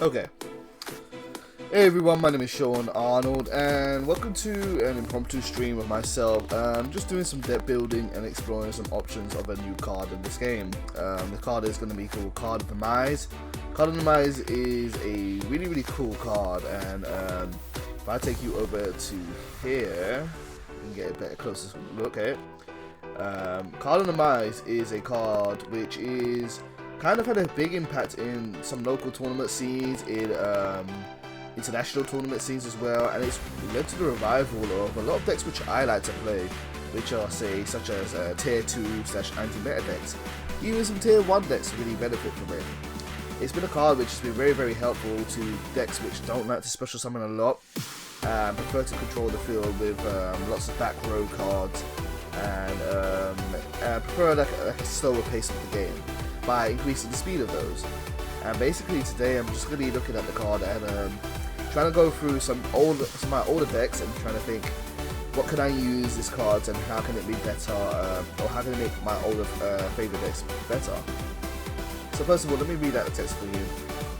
Okay. Hey everyone, my name is Sean Arnold and welcome to an impromptu stream of myself. Just doing some deck building and exploring some options of a new card in this game. The card is going to be called Card of Demise. Card of Demise is a really cool card, and if I take you over to here, you can get a better closer look at it. Card of Demise is a card which is kind of had a big impact in some local tournament scenes, in international tournament scenes as well, and it's led to the revival of a lot of decks which I like to play, which are such as tier 2/ anti-meta decks. Even some tier 1 decks really benefit from it. It's been a card which has been very helpful to decks which don't like to special summon a lot, prefer to control the field with lots of back row cards, and prefer like a slower pace of the game by increasing the speed of those. And basically today I'm just going to be looking at the card and trying to go through some of my older decks and trying to think, what can I use this card and how can it be better, or how can it make my older favourite decks better. So first of all, let me read out the text for you.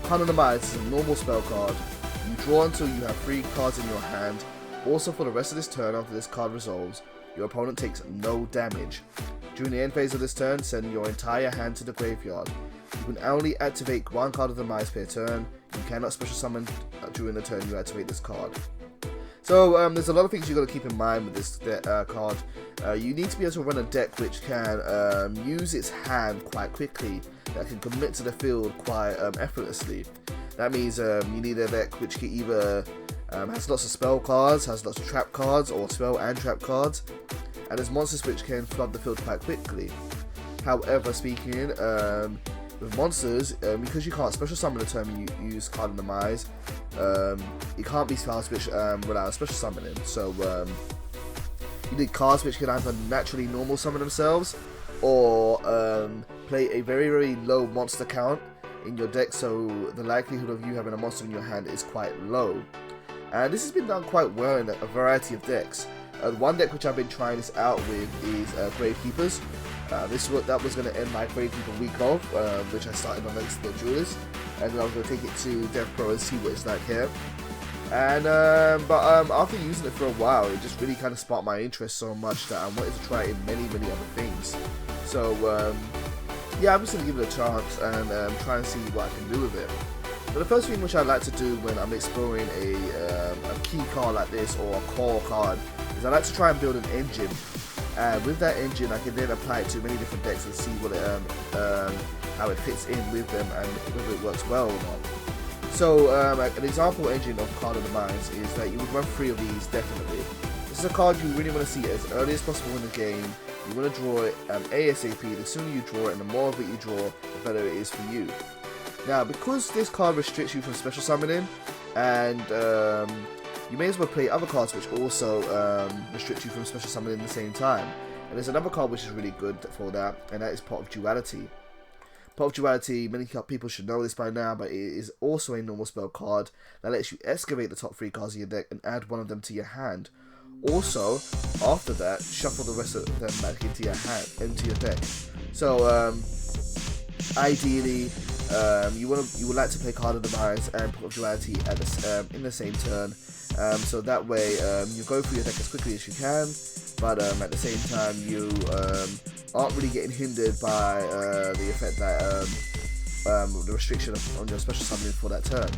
Card of Demise is a normal spell card. You draw until you have 3 cards in your hand. Also, for the rest of this turn after this card resolves, your opponent takes no damage. During the end phase of this turn, send your entire hand to the graveyard. You can only activate 1 card of the Demise per turn. You cannot special summon during the turn you activate this card. So there's a lot of things you got to keep in mind with this card. You need to be able to run a deck which can use its hand quite quickly, that can commit to the field quite effortlessly. That means you need a deck which can either has lots of spell cards, has lots of trap cards, or spell and trap cards, and there's monsters which can flood the field quite quickly. However, speaking, with monsters, because you can't special summon the turn you use Card of Demise, it can't be spells which without special summoning. So you need cards which can either naturally normal summon themselves, or play a very low monster count in your deck, so the likelihood of you having a monster in your hand is quite low. And this has been done quite well in a variety of decks. One deck which I've been trying this out with is Gravekeepers. That was going to end my Gravekeeper week off, which I started on next to the Jewelers, and then I was going to take it to DevPro and see what it's like here. And but after using it for a while, it just really kind of sparked my interest so much that I wanted to try it in many other things. So yeah, I'm just going to give it a chance and try and see what I can do with it. But the first thing which I like to do when I'm exploring a key card like this, or a core card, is I like to try and build an engine. And with that engine, I can then apply it to many different decks and see what how it fits in with them and whether it works well or not. So an example engine of Card of Demise is that you would run 3 of these definitely. This is a card you really want to see as early as possible in the game. You want to draw it ASAP. The sooner you draw it and the more of it you draw, the better it is for you. Now, because this card restricts you from special summoning, and you may as well play other cards which also restrict you from special summoning at the same time. And there's another card which is really good for that, and that is Pot of Duality. Pot of Duality, many people should know this by now, but it is also a normal spell card that lets you excavate the top 3 cards of your deck and add 1 of them to your hand. Also, after that, shuffle the rest of them back into your hand, into your deck. So, ideally, you would like to play Card of Demise and Pot of Duality at in the same turn. So that way you go through your deck as quickly as you can, but at the same time you aren't really getting hindered by the effect that the restriction on your special summoning for that turn.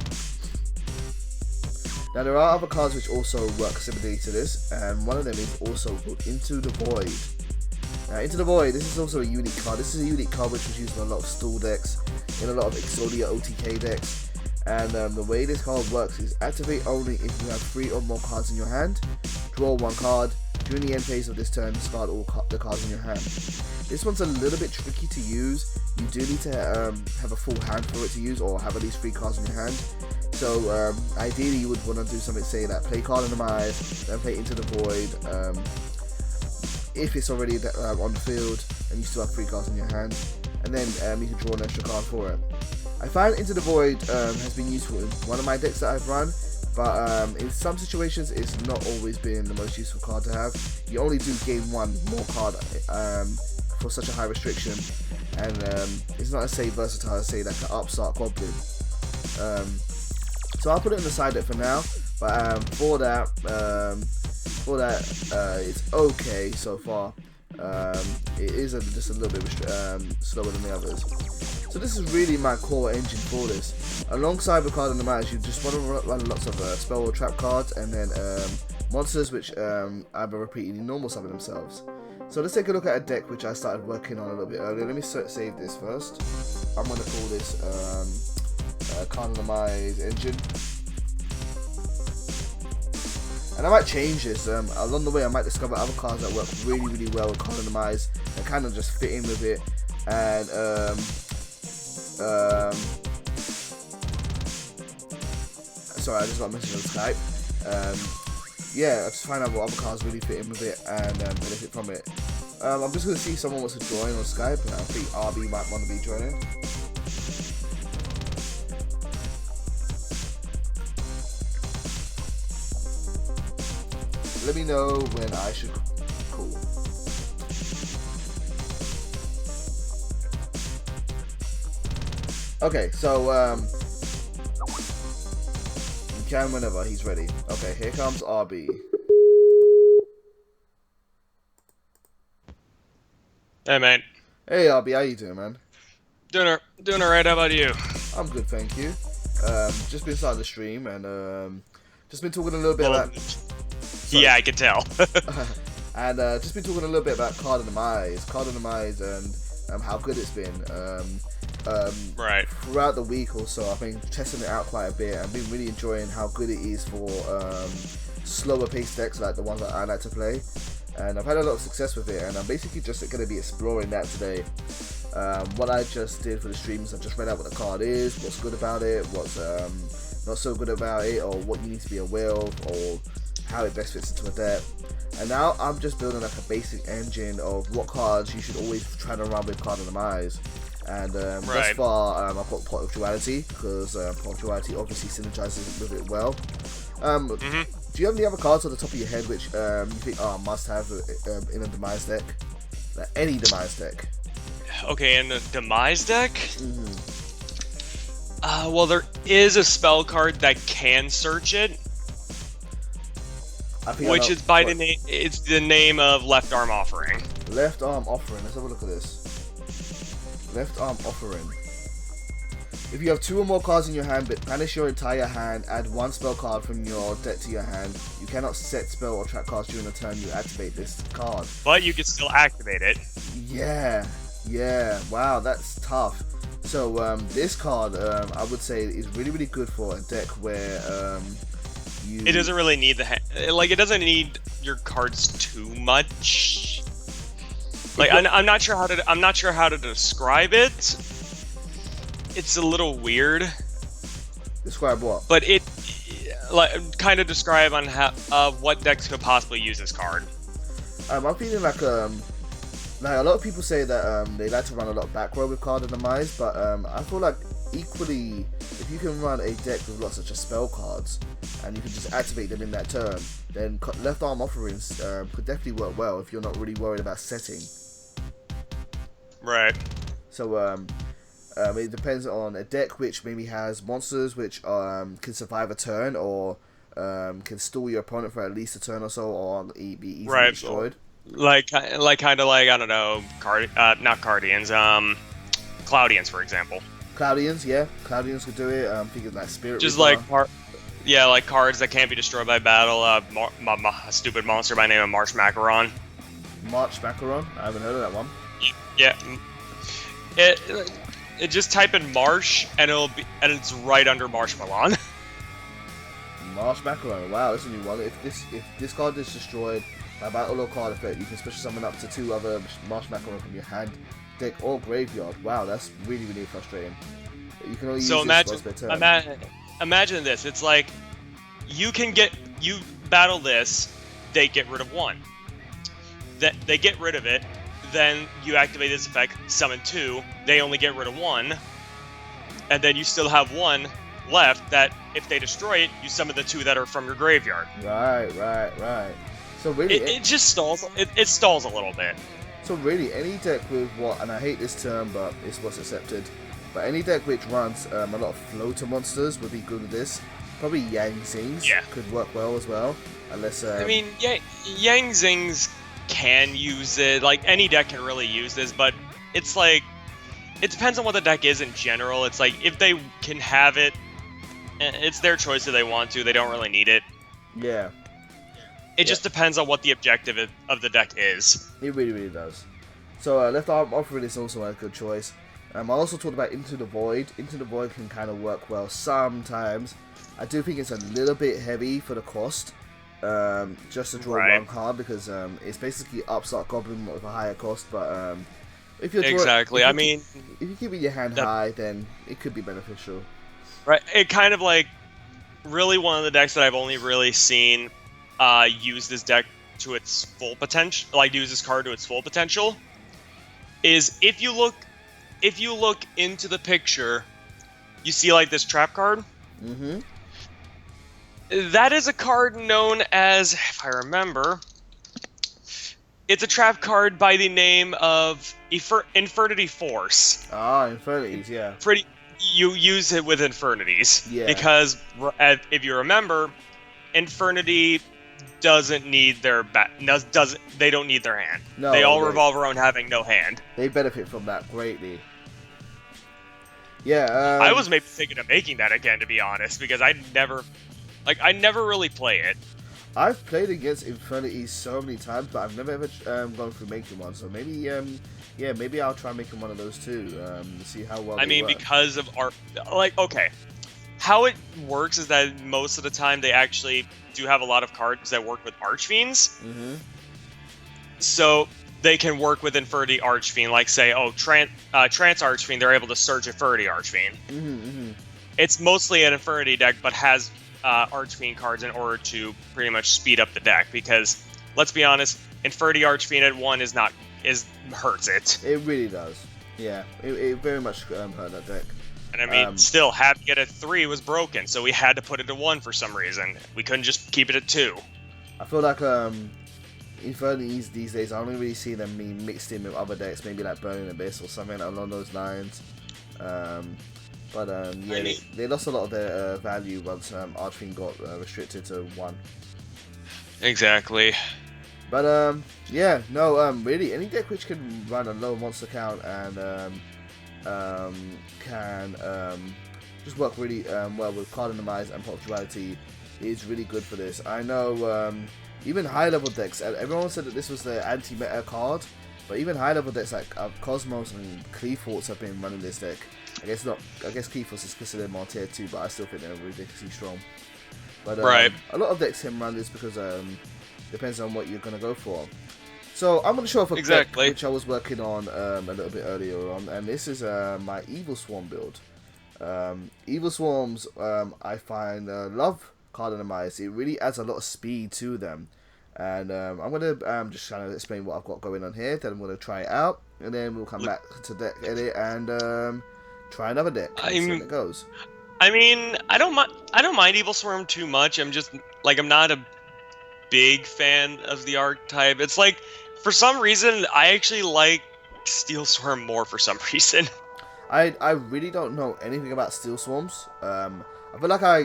Now there are other cards which also work similarly to this, and one of them is also called Into the Void. Now Into the Void, this is also a unique card. This is a unique card which was used in a lot of stall decks, in a lot of Exodia OTK decks. And the way this card works is activate only if you have 3 or more cards in your hand, draw 1 card, during the end phase of this turn discard all the cards in your hand. This one's a little bit tricky to use. You do need to have a full hand for it to use, or have at least 3 cards in your hand. So ideally you would want to do something, say that play Card of Demise, then play Into the Void, if it's already on the field and you still have 3 cards in your hand, and then you can draw an extra card for it. I find Into the Void has been useful in one of my decks that I've run, but in some situations it's not always been the most useful card to have. You only do gain 1 more card for such a high restriction, and it's not as versatile as say like an Upstart Goblin. So I'll put it in the side deck for now. But for that, it's okay so far. It is just a little bit slower than the others. So this is really my core engine for this. Alongside with card on the match, you just want to run lots of spell or trap cards, and then monsters which either repeat normal summon themselves. So let's take a look at a deck which I started working on a little bit earlier. Let me save this first. I'm going to call this Demise engine. And I might change this. Along the way I might discover other cards that work really well with Demise and kind of just fit in with it. And sorry, I just got a message on Skype. Yeah, I just find out what other cards really fit in with it and benefit from it. I'm just going to see if someone wants to join on Skype, and I think RB might want to be joining. Let me know when I should call. Okay, so you can whenever he's ready. Okay, here comes RB. Hey, mate. Hey, RB, how you doing, man? Doing alright, how about you? I'm good, thank you. Just been starting the stream and just been talking a little bit about... Yeah, I can tell. And just been talking a little bit about Demise and how good it's been. Right. Throughout the week or so, I've been testing it out quite a bit and been really enjoying how good it is for slower paced decks like the ones that I like to play. And I've had a lot of success with it, and I'm basically just going to be exploring that today. What I just did for the streams, I just read out what the card is, what's good about it, what's not so good about it, or what you need to be aware of, or how it best fits into a deck. And now I'm just building like a basic engine of what cards you should always try to run with Demise. And thus far, I've got Pot of Duality, because Pot of Duality obviously synergizes with it well. Do you have any other cards on the top of your head which you think are must have in a Demise deck? Like any Demise deck? Okay, in the Demise deck? Well, there is a spell card that can search it. Which is by the name, it's the name of Left Arm Offering. Left Arm Offering, let's have a look at this. Left Arm Offering. If you have 2 or more cards in your hand, but banish your entire hand, add 1 spell card from your deck to your hand. You cannot set spell or trap cards during the turn you activate this card. But you can still activate it. Yeah, wow, that's tough. So this card, I would say, is really good for a deck where it doesn't really need it doesn't need your cards too much. Like I'm not sure how to describe it. It's a little weird. Describe what? But kind of describe on how what decks could possibly use this card. I'm feeling like a lot of people say that they like to run a lot of back row with Demise, but I feel like equally, if you can run a deck with lots of just spell cards and you can just activate them in that turn, then Left Arm Offerings could definitely work well if you're not really worried about setting. Right. So it depends on a deck which maybe has monsters which can survive a turn, or can stall your opponent for at least a turn or so, or be easily destroyed. Like kind of like, I don't know, not Guardians, Cloudians, for example. Cloudians, yeah, Cloudians could do it. I'm thinking like Spirit. Just Reaper. like cards that can't be destroyed by battle. A stupid monster by the name of March Macaron. March Macaron? I haven't heard of that one. Yeah. It just type in Marsh and it's right under Marshmallow. Marsh Macaron. Wow, that's a new one. If this card is destroyed by battle or card effect, you can special summon up to 2 other Marsh Macaron from your hand, deck, or graveyard. Wow, that's really frustrating. You can only use this once per turn. Imagine this. It's like you battle this, they get rid of 1. They get rid of it. Then you activate this effect, summon 2, they only get rid of 1, and then you still have 1 left that, if they destroy it, you summon the 2 that are from your graveyard. Right. So really... It just stalls, it stalls a little bit. So really, any deck with what, and I hate this term, but it's what's accepted, but any deck which runs a lot of floater monsters would be good with this. Probably Yang Zings could work well as well, unless. I mean, Yang Zings can use it. Like any deck can really use this, but it's like it depends on what the deck is in general. It's like if they can have it, it's their choice if they want to. They don't really need it. Yeah. It just depends on what the objective of the deck is. It really, really does. So Left Arm Offering is also a good choice. I also talked about Into the Void. Into the Void can kind of work well sometimes. I do think it's a little bit heavy for the cost. Just to draw one card, because it's basically Upstart Goblin with a higher cost. But if you're if you keep your hand high, then it could be beneficial. Right. It kind of like really one of the decks that I've only really seen use this deck to its full potential, like use this card to its full potential, is if you look into the picture, you see like this trap card. Mm-hmm. That is a card known as, if I remember, it's a trap card by the name of Infernity Force. Ah, Infernities, yeah. You use it with Infernities. Yeah. Because, if you remember, Infernity doesn't need their they don't need their hand. No, they all revolve around having no hand. They benefit from that greatly. Yeah, I was maybe thinking of making that again, to be honest, because I never really play it. I've played against Infernity so many times, but I've never ever gone through making one. So maybe, maybe I'll try making one of those too, to see how well. I mean, because of okay, how it works is that most of the time they actually do have a lot of cards that work with Archfiends. Mm-hmm. So they can work with Infernity Archfiend, like say, Trance Archfiend, they're able to search Infernity Archfiend. Mm-hmm, mm-hmm. It's mostly an Infernity deck, but has Archfiend cards in order to pretty much speed up the deck, because let's be honest, Infernity Archfiend at 1 hurts it. It really does. Yeah, it very much hurt that deck. And I mean, still, having it at 3 was broken, so we had to put it to 1 for some reason. We couldn't just keep it at 2. I feel like Infernities these days, I only really see them being mixed in with other decks, maybe like Burning Abyss or something along those lines. They lost a lot of their value once Archfiend got restricted to 1. Exactly. But really, any deck which can run a low monster count and can just work really well with card Demise and popularity is really good for this. I know even high level decks, everyone said that this was the anti-meta card, but even high level decks like Kozmos and Qliphorts have been running this deck. I guess Qliphorts is considered more tier 2, but I still think they're ridiculously strong. But a lot of decks can run this because depends on what you're gonna go for. So I'm going to show off a deck which I was working on a little bit earlier on, and this is my Evil Swarm build. Evil Swarms, I find love card Demise. It really adds a lot of speed to them, and I'm going to just kind of explain what I've got going on here. Then I'm going to try it out, and then we'll come back to deck edit and try another deck. See how it goes. I mean, I don't mind Evil Swarm too much. I'm just I'm not a big fan of the archetype. It's like, for some reason, I actually like Steel Swarm more for some reason. I really don't know anything about Steel Swarms. I feel like I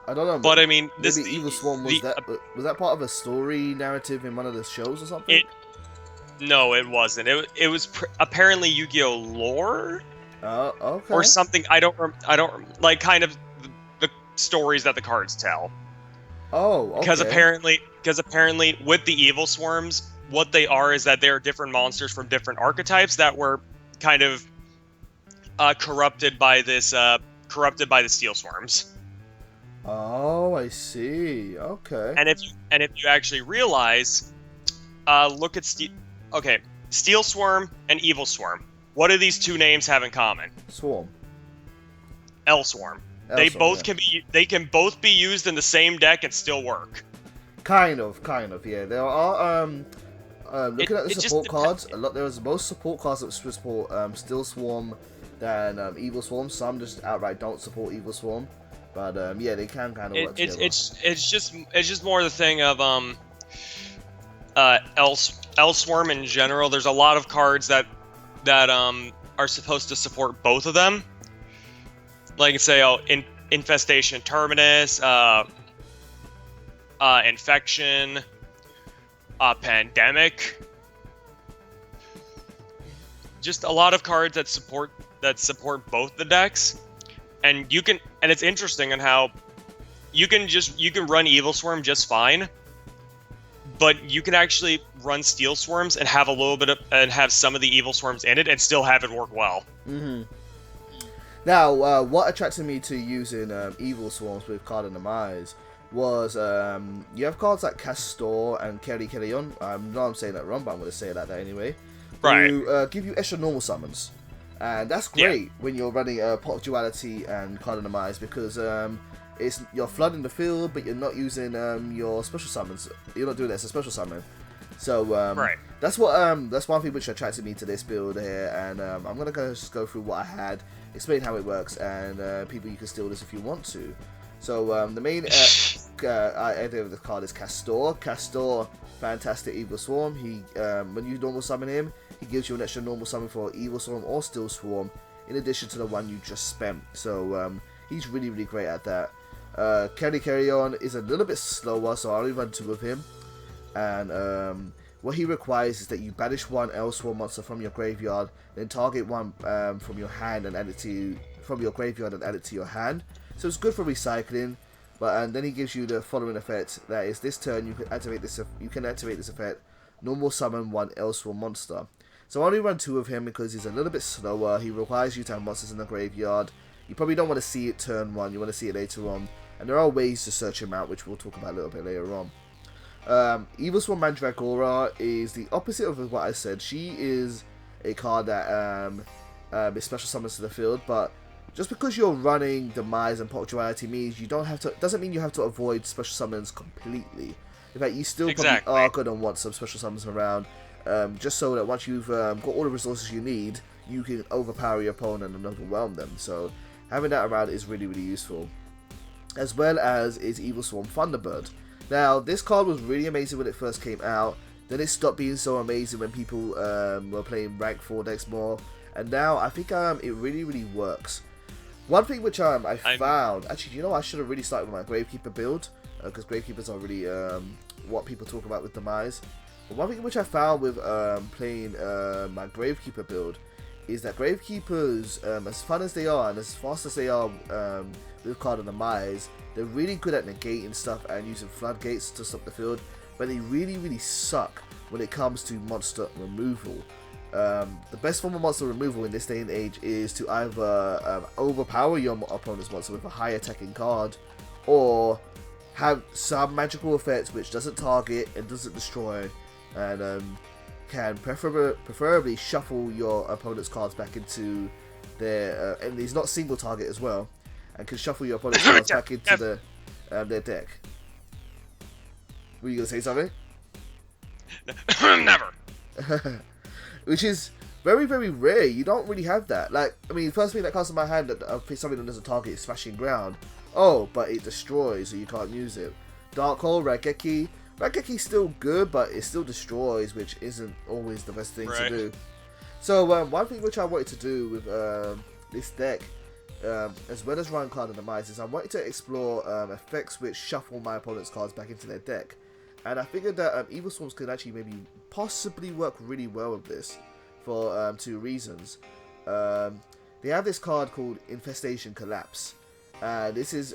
don't know. But I mean, maybe Evil Swarm was that part of a story narrative in one of the shows or something? No, it wasn't. It was apparently Yu-Gi-Oh lore. Oh, okay. Or something. I don't like kind of the stories that the cards tell. Oh, okay. Because apparently with the Evil Swarms, what they are is that they are different monsters from different archetypes that were kind of corrupted by the Steel Swarms. Oh, I see. Okay. And if you actually realize, look at Steel Swarm and Evil Swarm. What do these two names have in common? Swarm. L-Swarm. They can both be used in the same deck and still work. Kind of, yeah. There are looking at the support cards, there's most support cards that support Steel Swarm than Evil Swarm. Some just outright don't support Evil Swarm, but they can kind of work together. It's just more the thing of L-Swarm in general. There's a lot of cards that are supposed to support both of them. Like say, Infestation Terminus, Infection, Pandemic. Just a lot of cards that support both the decks, and it's interesting on how you can run Evil Swarm just fine, but you can actually run Steel Swarms and have have some of the Evil Swarms in it and still have it work well. Mm-hmm. Now, what attracted me to using Evil Swarms with Card of Demise was you have cards like Castor and Carrion. I know I'm saying that wrong, but I'm going to say it like that anyway. Right. Who give you extra normal summons. And that's great when you're running Pot of Duality and Card of Demise, because you're flooding the field, but you're not using your special summons. You're not doing that as a special summon. So that's one thing which attracted me to this build here, and I'm gonna just go through what I had, explain how it works, and people, you can steal this if you want to. So the main idea of the card is Castor. Castor, fantastic Evil Swarm. He when you normal summon him, he gives you an extra normal summon for Evil Swarm or Steel Swarm, in addition to the one you just spent. So he's really great at that. Carrion is a little bit slower, so I only run 2 of him. And what he requires is that you banish one Elsewhere monster from your graveyard, then target one from your hand and add it to your graveyard and add it to your hand. So it's good for recycling. And then he gives you the following effect. That is, this turn you can activate this. Effect. Normal summon one Elsewhere monster. So I only run 2 of him because he's a little bit slower. He requires you to have monsters in the graveyard. You probably don't want to see it turn 1. You want to see it later on. And there are ways to search him out, which we'll talk about a little bit later on. Evil Swarm Mandragora is the opposite of what I said. She is a card that is special summons to the field, but just because you're running Demise and Pot of Duality means you don't have to. Doesn't mean you have to avoid special summons completely. In fact, you still probably are gonna want some special summons around, just so that once you've got all the resources you need, you can overpower your opponent and overwhelm them. So having that around is really useful. As well as is Evil Swarm Thunderbird. Now, this card was really amazing when it first came out. Then it stopped being so amazing when people were playing rank 4 decks more. And now I think it really works. One thing which I found, actually, you know, I should have really started with my Gravekeeper build, because Gravekeepers are really what people talk about with Demise. But one thing which I found with playing my Gravekeeper build is that Gravekeepers, as fun as they are and as fast as they are with Card of Demise, they're really good at negating stuff and using floodgates to stop the field, but they really suck when it comes to monster removal. The best form of monster removal in this day and age is to either overpower your opponent's monster with a high attacking card, or have some magical effect which doesn't target and doesn't destroy, and can preferably shuffle your opponent's cards back into their and he's not single target as well, and can shuffle your opponent's cards back into their deck. Were you gonna say something? Never. Which is very rare. You don't really have that. Like, I mean, the first thing that comes to my hand that something that doesn't target is Smashing Ground. Oh, but it destroys, so you can't use it. Dark Hole, Raigeki. Raigeki's still good, but it still destroys, which isn't always the best thing to do. So, one thing which I wanted to do with this deck, as well as run Card of Demise, is I wanted to explore effects which shuffle my opponent's cards back into their deck. And I figured that Evil Swarms could actually maybe possibly work really well with this for 2 reasons. They have this card called Infestation Collapse. This is,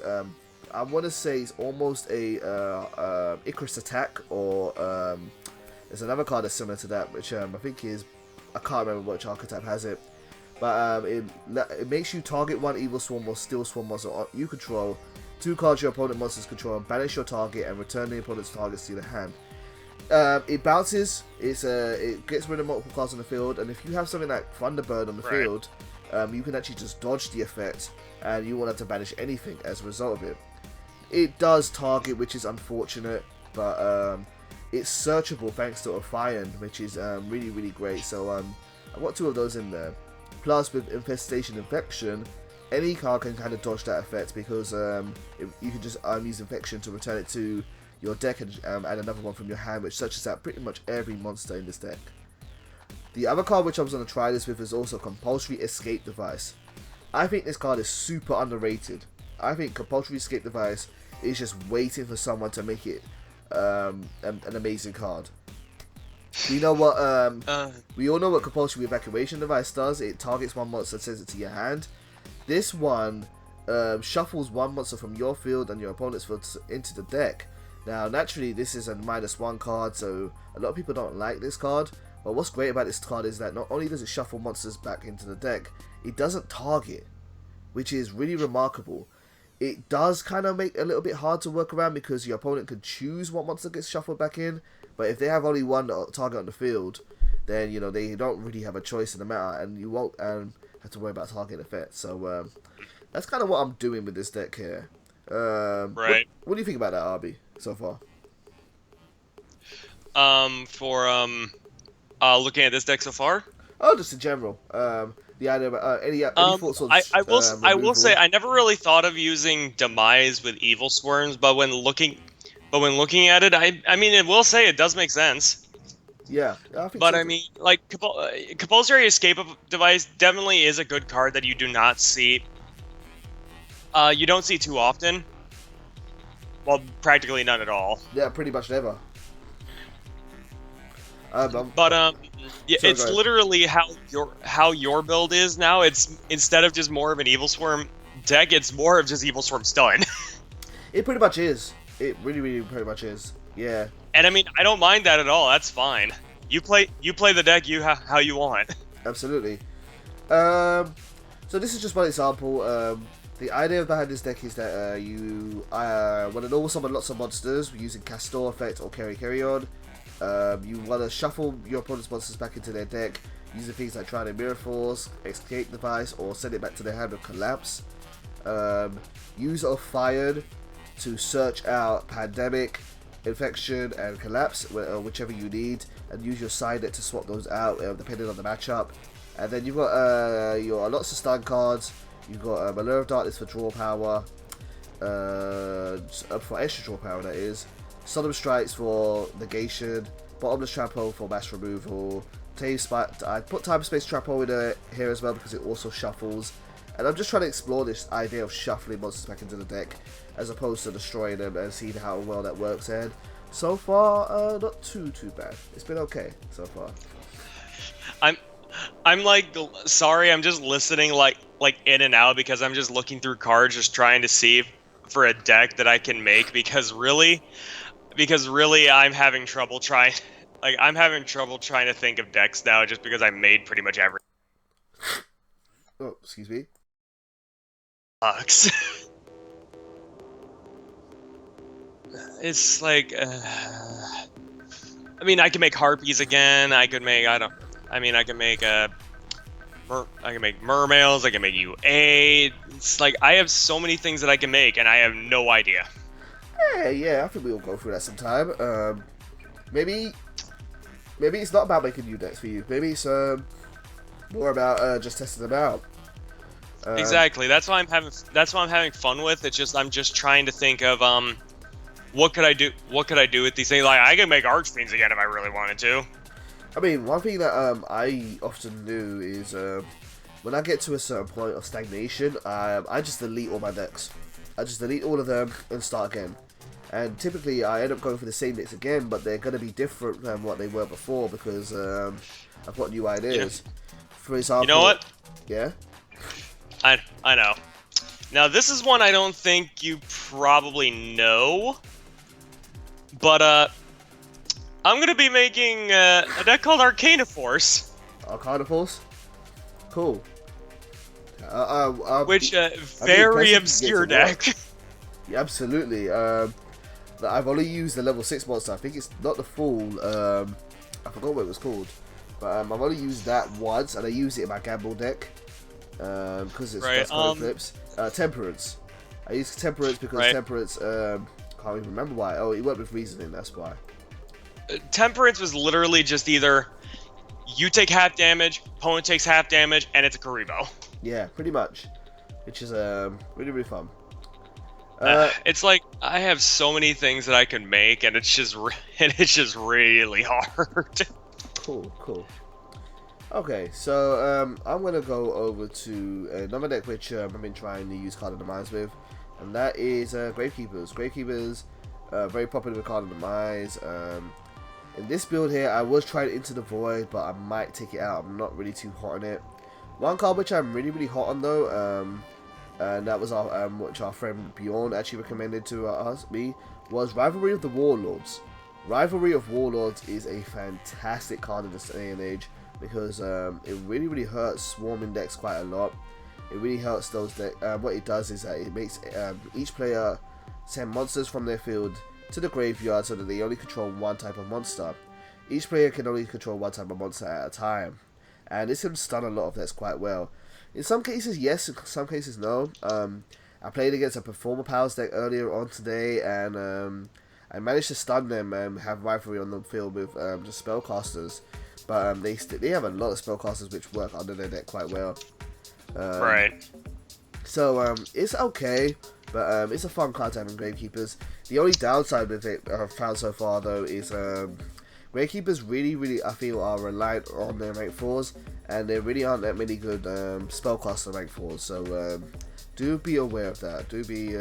I want to say, it's almost a Icarus Attack, or there's another card that's similar to that, which I think is, I can't remember which archetype has it. But it makes you target one Evil Swarm or Steel Swarm monster you control, 2 cards your opponent monsters control, and banish your target and return the opponent's targets to your hand. It bounces, it gets rid of multiple cards on the field, and if you have something like Thunderbird on the field, you can actually just dodge the effect, and you won't have to banish anything as a result of it. It does target, which is unfortunate, but it's searchable thanks to Ophion, which is really great. So I've got 2 of those in there. Plus, with Infestation Infection, any card can kind of dodge that effect, because you can just use Infection to return it to your deck and add another one from your hand, which searches out pretty much every monster in this deck. The other card which I was going to try this with is also Compulsory Escape Device. I think this card is super underrated. I think compulsory escape device is just waiting for someone to make it an amazing card. We know what we all know what compulsory evacuation device does. It targets one monster and sends it to your hand. This one shuffles one monster from your field and your opponent's field into the deck. Now, naturally, this is a -1 card, so a lot of people don't like this card. But what's great about this card is that not only does it shuffle monsters back into the deck, it doesn't target, which is really remarkable. It does kind of make it a little bit hard to work around because your opponent can choose what monster gets shuffled back in. But if they have only one target on the field, then you know they don't really have a choice in the matter, and you won't have to worry about target effect. So that's kind of what I'm doing with this deck here. Right. What do you think about that, Arby, so far? Looking at this deck so far. Oh, just in general. The idea about any thoughts on I will removal? say I never really thought of using Demise with Evil Swarms, but when looking at it, I mean, it will say it does make sense. Yeah, I think but so. I mean, like compulsory escape device definitely is a good card that you do not see. You don't see too often. Well, practically none at all. Yeah, pretty much never. Yeah, Sorry, it's literally how your build is now. It's instead of just more of an Evil Swarm deck, it's more of just Evil Swarm stun. It pretty much is. It really pretty much is. Yeah. And I mean, I don't mind that at all. That's fine. You play the deck how you want. Absolutely. So this is just one example. The idea behind this deck is that you want to normal summon lots of monsters using Castor effect or Carry On. You want to shuffle your opponent's monsters back into their deck using things like Trident Mirror Force, Escape Device, or send it back to their hand with Collapse. Use of Fired to search out Pandemic, Infection, and Collapse, whichever you need, and use your side deck to swap those out depending on the matchup. And then you've got your lots of stun cards. You've got Allure of Darkness for draw power, for extra draw power that is. Solemn Strikes for negation, Bottomless Trap Hole for mass removal. I put Time Space Trap Hole in here as well because it also shuffles. And I'm just trying to explore this idea of shuffling monsters back into the deck as opposed to destroying them and seeing how well that works. And so far, not too bad. It's been okay so far. I'm like, sorry, I'm just listening like in and out because I'm just looking through cards, just trying to see for a deck that I can make because really I'm having trouble trying to think of decks now just because I made pretty much every. Oh, excuse me. Sucks. It's like, I mean, I can make Harpies again. I can make Mermails. I can make UA. It's like I have so many things that I can make, and I have no idea. Yeah, I think we'll go through that sometime. Maybe it's not about making new decks for you. Maybe it's more about just testing them out. Exactly. That's why I'm having fun with. It's just I'm just trying to think of what could I do with these things. Like I could make Archfiends again if I really wanted to. I mean, one thing that I often do is when I get to a certain point of stagnation, I just delete all my decks. I just delete all of them and start again. And typically I end up going for the same decks again, but they're going to be different than what they were before because I've got new ideas. For example, you know what? Yeah? I know. Now this is one I don't think you probably know, but I'm going to be making a deck called Arcaniforce. Arcaniforce? Cool. Which very obscure deck. Yeah, absolutely. I've only used the level 6 monster. I think it's not the full. I forgot what it was called, but I've only used that once, and I used it in my gamble deck because it's right. Flips. Temperance. I used Temperance because Temperance. Can't even remember why. Oh, it went with reasoning. That's why. Temperance was literally just either you take half damage, opponent takes half damage, and it's a Karibo. Yeah, pretty much. Which is really fun. It's like I have so many things that I can make, and it's just really hard. Cool. Okay, so I'm gonna go over to another deck which I've been trying to use Card of the Minds with. and that is Gravekeepers. Gravekeepers, very popular with card in Demise. In this build here, I was trying Into the Void, but I might take it out. I'm not really too hot on it. One card which I'm really hot on though, and that was our which our friend Bjorn actually recommended to me, was Rivalry of the Warlords. Rivalry of Warlords is a fantastic card in this day and age because it really hurts swarming decks quite a lot. It really hurts those decks. What it does is that it makes each player send monsters from their field to the graveyard so that they only control one type of monster. Each player can only control one type of monster at a time, and this can stun a lot of decks quite well. In some cases yes, in some cases no. I played against a Performer Powers deck earlier on today, and I managed to stun them and have rivalry on the field with the spellcasters, but they have a lot of spellcasters which work under their deck quite well. Right. So it's okay, but it's a fun card to have in Gravekeepers. The only downside with it I've found so far though is Gravekeepers really I feel are reliant on their rank 4s, and there really aren't that many good spellcaster rank 4s. So do be aware of that. Do be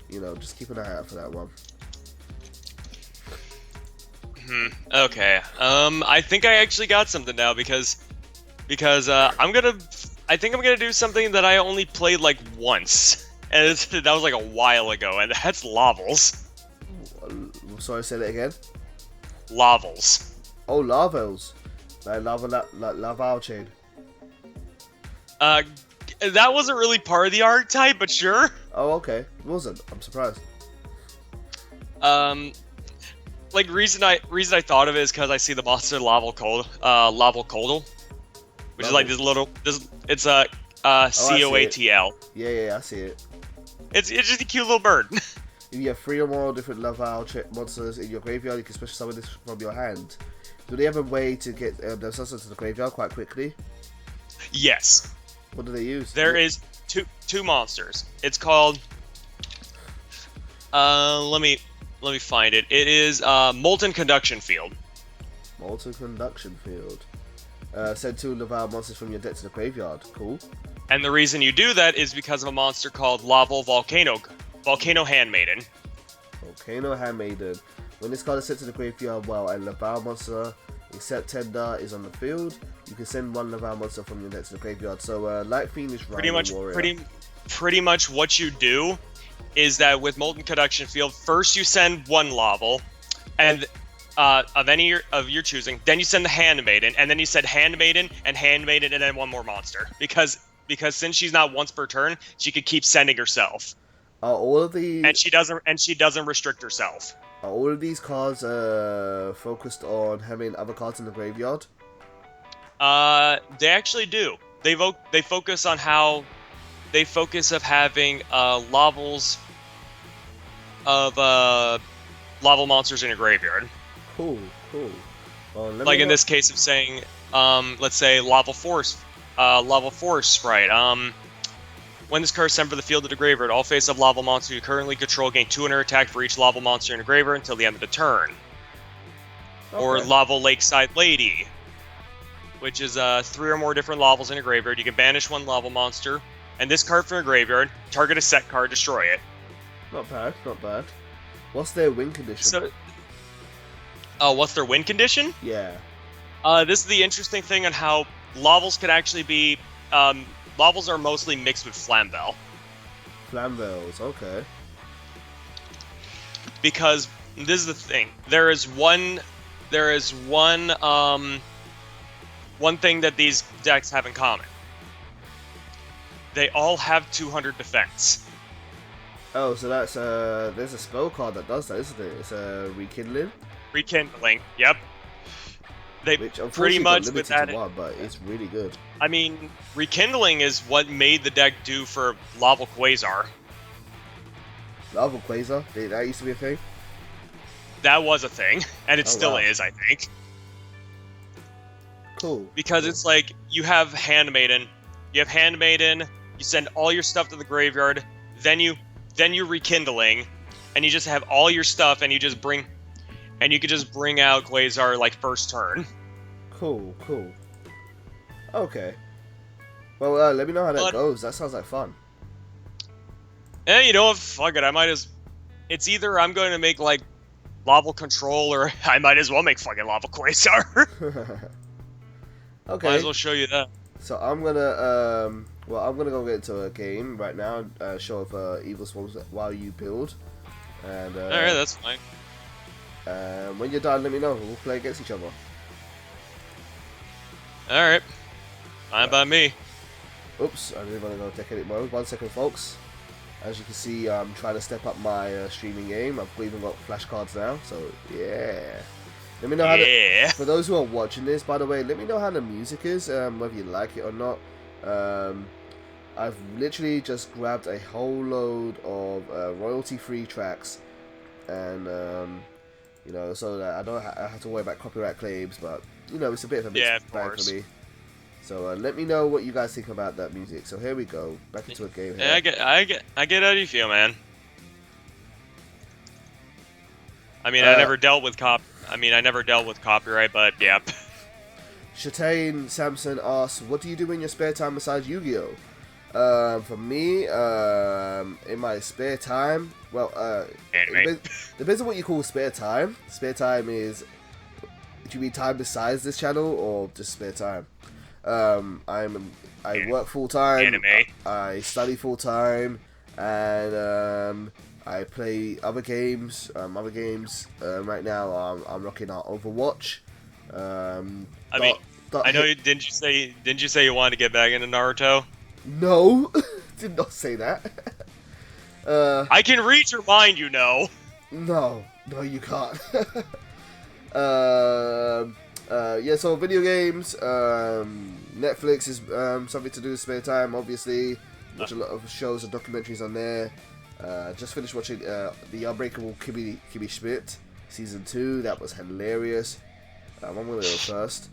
you know, just keep an eye out for that one. Okay. I think I actually got something now because I think I'm gonna do something that I only played like once, and that was like a while ago, and that's Lavels. Sorry, say that again. Lavels. Oh, Lavels. Like Laval chain. That wasn't really part of the archetype, but sure. Oh, okay. It wasn't. I'm surprised. Like reason I thought of it is because I see the monster Laval Coldle, which is like it's a COATL. Yeah, I see it. It's just a cute little bird. If you have 3 or more different Laval monsters in your graveyard, you can special summon this from your hand. Do they have a way to get themselves into the graveyard quite quickly? Yes. What do they use? There is two monsters. It's called let me find it. It is Molten Conduction Field. Molten Conduction Field. Send 2 Laval monsters from your deck to the graveyard. Cool. And the reason you do that is because of a monster called Laval Volcano Handmaiden. Volcano Handmaiden. When this card is sent to the graveyard while a Laval monster except Tender is on the field, you can send 1 Laval monster from your deck to the graveyard. So Light Fiendish Warrior. Pretty much what you do is that with Molten Conduction Field, first you send 1 Laval, and of any of your choosing, then you send the Handmaiden, and then you send Handmaiden, and then 1 more monster. Because since she's not once per turn, she could keep sending herself. All of the and she doesn't restrict herself. Are all of these cards focused on having other cards in the graveyard? They actually do. They focus on how they focus of having Lavels of Laval monsters in your graveyard. Cool. Well, like in this case of saying, let's say Lava Force Sprite. When this card is sent from the field to the graveyard, all face-up Lava monsters you currently control gain 200 attack for each Lava monster in the graveyard until the end of the turn. Okay. Or Lava Lakeside Lady, which is 3 or more different Lavels in a graveyard. You can banish 1 Lava monster, and this card from a graveyard, target a set card, destroy it. Not bad. What's their win condition? So, what's their win condition? Yeah. This is the interesting thing on how Lavels could actually be... Lavels are mostly mixed with Flamvel. Flamvels, okay. Because this is the thing. There is one thing that these decks have in common. They all have 200 defense. Oh, so that's there's a spell card that does that, isn't it? It's a Rekindling. Rekindling, yep. They Which pretty much with that, to 1, but it's really good. I mean, Rekindling is what made the deck do for Lava Quasar. Lava Quasar? That used to be a thing? That was a thing, and it still is, I think. Cool. Because it's like, you have Handmaiden, you send all your stuff to the graveyard, then you Rekindling, and you just have all your stuff, and you could just bring out Quasar like first turn. Cool. Okay. Well, let me know how that goes. That sounds like fun. And you know what? Fuck it. I might as. It's either I'm going to make like lava control, or I might as well make fucking lava quasar. Okay. Might as well show you that. So I'm gonna I'm gonna go get into a game right now. Show off evil swarms while you build. And All right, that's fine. When you're done, let me know. We'll play against each other. All right. Fine by me. Oops, I didn't want to go tech edit mode. 1 second, folks. As you can see, I'm trying to step up my streaming game. I've even got flashcards now, so yeah. Let me know how for those who are watching this, by the way, let me know how the music is, whether you like it or not. I've literally just grabbed a whole load of royalty-free tracks, and you know, so that I don't have to worry about copyright claims. But you know, it's a bit of a mixed bag for me. So let me know what you guys think about that music. So here we go, back into a game here. Yeah, I get how you feel, man. I mean, I never dealt with copyright, but yeah. Shatane Samson asks, "What do you do in your spare time besides Yu-Gi-Oh?" For me, in my spare time, well, depends on what you call spare time. Spare time is, do you mean time besides this channel or just spare time? I work full time. I study full time, and I play other games. Right now, I'm rocking out Overwatch. I know. Didn't you say you wanted to get back into Naruto? No, did not say that. I can read your mind, you know. No, you can't. Yeah, so video games, Netflix is something to do in spare time, obviously. Watch a lot of shows and documentaries on there. Just finished watching The Unbreakable Kimmy Schmidt Season 2. That was hilarious. I'm going to go first.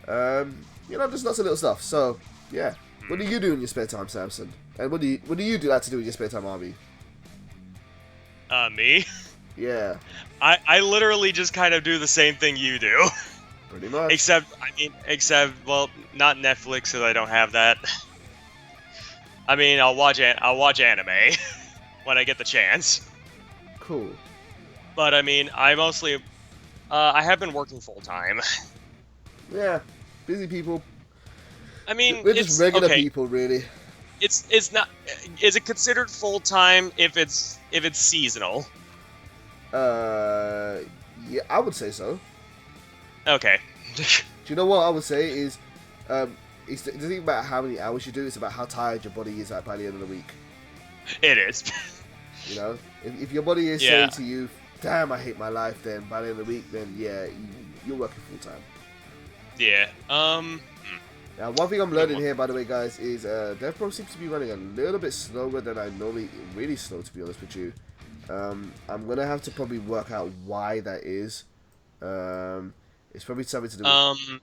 You know, just lots of little stuff. So, yeah. What do you do in your spare time, Samson? And what do you like to do in your spare time, Arby? Me? Yeah. I literally just kind of do the same thing you do. Pretty much. Except, well, not Netflix, because I don't have that. I mean, I'll watch anime when I get the chance. Cool. But I mean, I mostly, I have been working full time. Yeah, busy people. I mean, we're just regular people, really. It's not. Is it considered full time if it's seasonal? Yeah, I would say so. Okay. Do you know what I would say is, it's the thing about how many hours you do. It's about how tired your body is by the end of the week. It is. You know, if your body is saying to you, "Damn, I hate my life," then by the end of the week, then yeah, you're working full time. Yeah. Now, one thing I'm learning here, by the way, guys, is DevPro seems to be running a little bit slower than I normally. Really slow, to be honest with you. I'm gonna have to probably work out why that is. It's probably something to do with,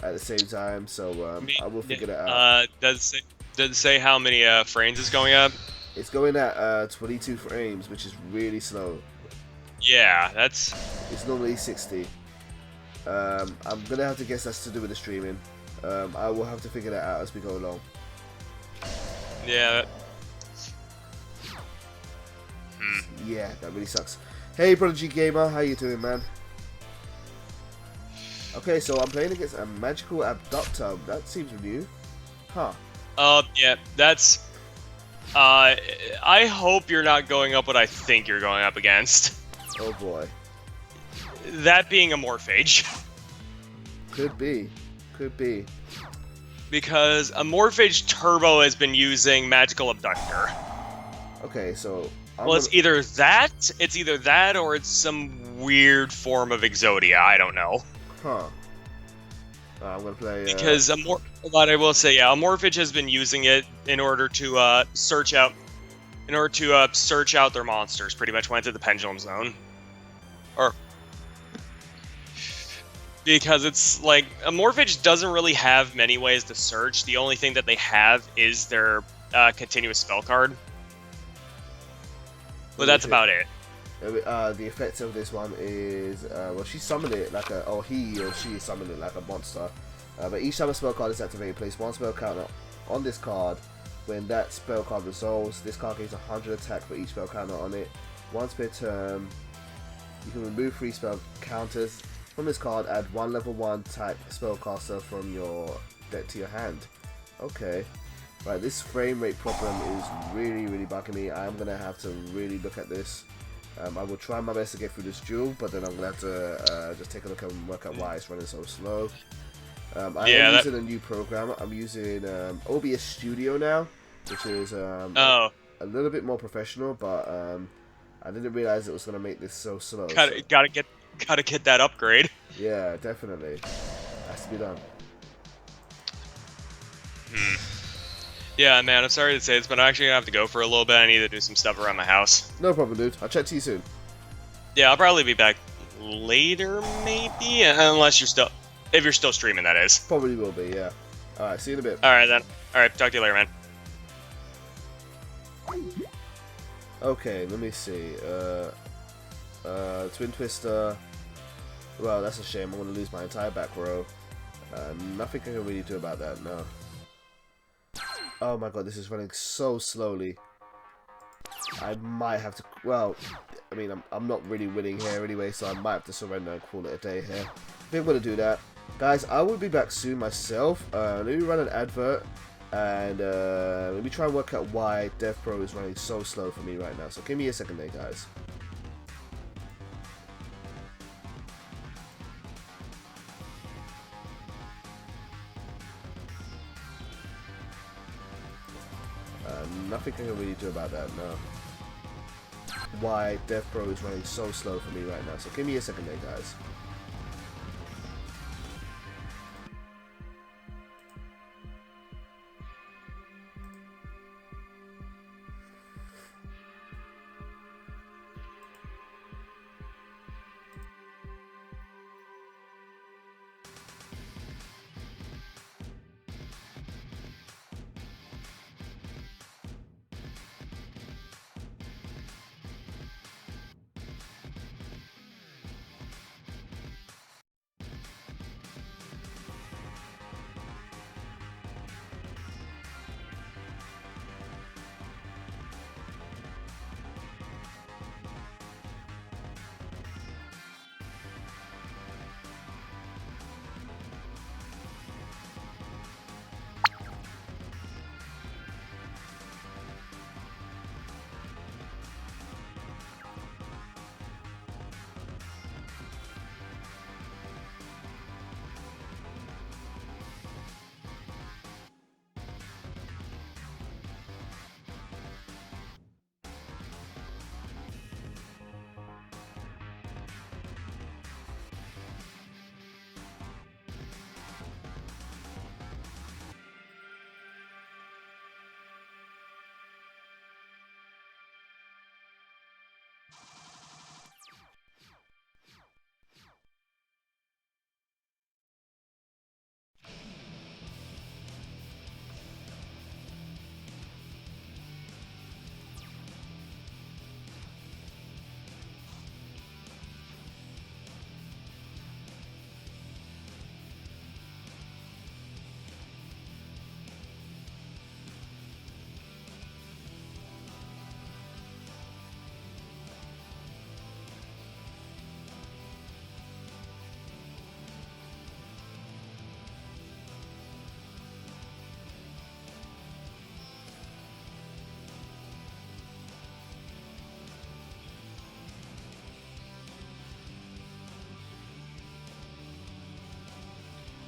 at the same time, so I will figure that out. Does it say how many frames is going up? It's going at 22 frames, which is really slow. Yeah, that's. It's normally 60. I'm gonna have to guess that's to do with the streaming. I will have to figure that out as we go along. Yeah. Yeah, that really sucks. Hey, Prodigy Gamer, how you doing, man? Okay, so I'm playing against a magical abductor. That seems new. Huh. Yeah, that's... I hope you're not going up what I think you're going up against. Oh boy. That being a Morphage. Could be. Could be. Because a Morphage Turbo has been using Magical Abductor. Okay, so... it's either that, or it's some weird form of Exodia, I don't know. Huh. I'm gonna play... Because but I will say, yeah, a Morphage has been using it in order to search out their monsters, pretty much went to the Pendulum Zone. Because it's like, a Morphage doesn't really have many ways to search. The only thing that they have is their continuous spell card. But that's about it. The effect of this one is, well, she summoned it like a, or he or she summoned it like a monster. But each time a spell card is activated, place one spell counter on this card When that spell card resolves, this card gains 100 attack for each spell counter on it. Once per turn, you can remove 3 spell counters from this card, add 1 level 1 type spellcaster from your deck to your hand. Okay. Right, this frame rate problem is really bugging me. I'm going to have to really look at this. I will try my best to get through this duel, but then I'm going to have to just take a look and work out why it's running so slow. I am using a new program. I'm using OBS Studio now, which is a little bit more professional, but I didn't realize it was going to make this so slow. Gotta get that upgrade. Yeah, definitely. Has to be done. Yeah, man, I'm sorry to say this, but I'm actually gonna have to go for a little bit. I need to do some stuff around my house. No problem, dude. I'll chat to you soon. Yeah, I'll probably be back later, maybe, unless if you're still streaming, that is. Probably will be, yeah. Alright, see you in a bit. Alright, then. Alright, talk to you later, man. Okay, let me see. Twin Twister. Well, that's a shame. I'm going to lose my entire back row. Nothing I can really do about that, no. Oh my god, this is running so slowly. I might have to... Well, I mean, I'm not really winning here anyway, so I might have to surrender and call it a day here. I think I'm going to do that. Guys, I will be back soon myself. Let me run an advert, and let me try and work out why DevPro is running so slow for me right now. So give me a second there, guys. Nothing I can really do about that, no. Why DevPro is running so slow for me right now. So give me a second there, guys.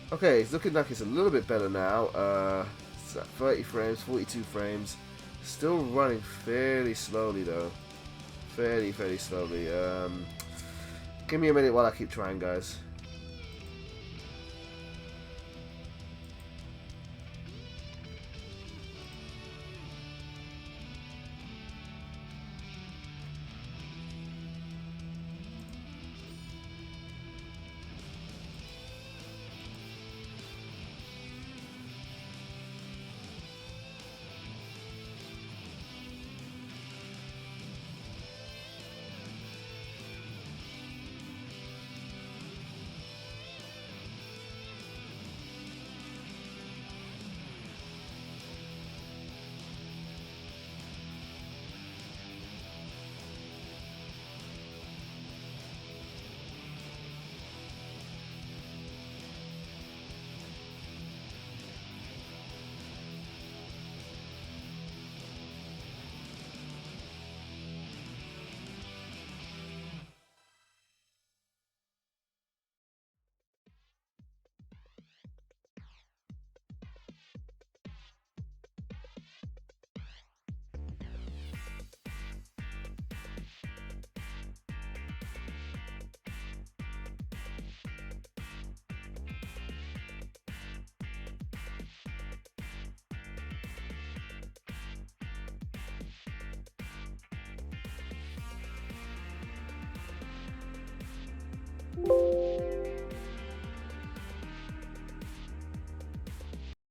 Okay, it's looking like it's a little bit better now. It's at 30 frames, 42 frames. Still running fairly slowly though. Fairly slowly. Give me a minute while I keep trying, guys.